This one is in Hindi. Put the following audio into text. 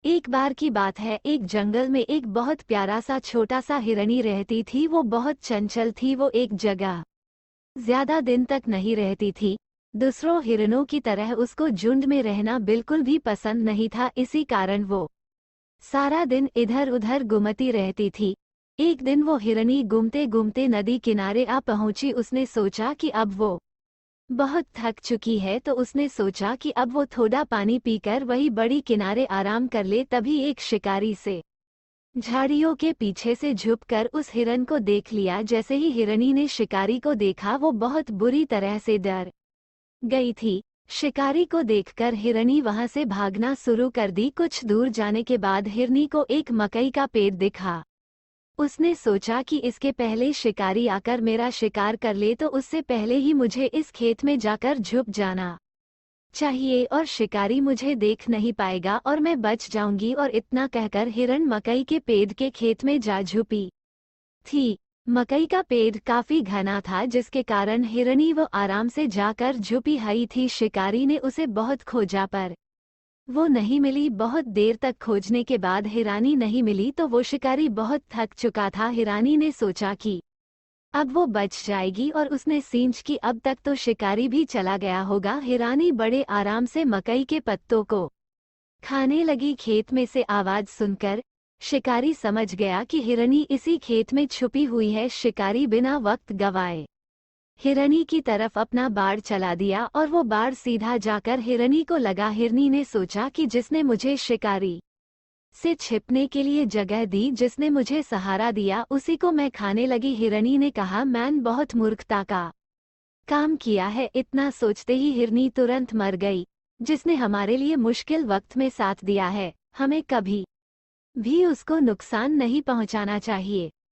एक बार की बात है, एक जंगल में एक बहुत प्यारा सा छोटा सा हिरनी रहती थी। वो बहुत चंचल थी। वो एक जगह ज्यादा दिन तक नहीं रहती थी। दूसरों हिरणों की तरह उसको झुंड में रहना बिल्कुल भी पसंद नहीं था। इसी कारण वो सारा दिन इधर उधर घूमती रहती थी। एक दिन वो हिरनी घूमते घूमते नदी किनारे आ पहुंची। उसने सोचा कि अब वो बहुत थक चुकी है, तो उसने सोचा कि अब वो थोड़ा पानी पीकर वही बड़ी किनारे आराम कर ले। तभी एक शिकारी से झाड़ियों के पीछे से झुककर उस हिरन को देख लिया। जैसे ही हिरनी ने शिकारी को देखा, वो बहुत बुरी तरह से डर गई थी। शिकारी को देखकर हिरनी वहां से भागना शुरू कर दी। कुछ दूर जाने के बाद हिरनी को एक मकई का पेड़ दिखा। उसने सोचा कि इसके पहले शिकारी आकर मेरा शिकार कर ले, तो उससे पहले ही मुझे इस खेत में जाकर छुप जाना चाहिए और शिकारी मुझे देख नहीं पाएगा और मैं बच जाऊंगी। और इतना कहकर हिरन मकई के पेड़ के खेत में जा छुपी थी। मकई का पेड़ काफी घना था, जिसके कारण हिरनी वो आराम से जाकर छुपी हुई थी। शिकारी ने उसे बहुत खोजा पर वो नहीं मिली। बहुत देर तक खोजने के बाद हिरानी नहीं मिली, तो वो शिकारी बहुत थक चुका था। हिरानी ने सोचा कि अब वो बच जाएगी और उसने सींच की अब तक तो शिकारी भी चला गया होगा। हिरानी बड़े आराम से मकई के पत्तों को खाने लगी। खेत में से आवाज सुनकर शिकारी समझ गया कि हिरनी इसी खेत में छुपी हुई है। शिकारी बिना वक्त गवाए हिरनी की तरफ अपना बाड़ चला दिया और वो बाड़ सीधा जाकर हिरनी को लगा। हिरनी ने सोचा कि जिसने मुझे शिकारी से छिपने के लिए जगह दी, जिसने मुझे सहारा दिया, उसी को मैं खाने लगी। हिरनी ने कहा, मैंने बहुत मूर्खता का काम किया है। इतना सोचते ही हिरनी तुरंत मर गई। जिसने हमारे लिए मुश्किल वक्त में साथ दिया है, हमें कभी भी उसको नुकसान नहीं पहुंचाना चाहिए।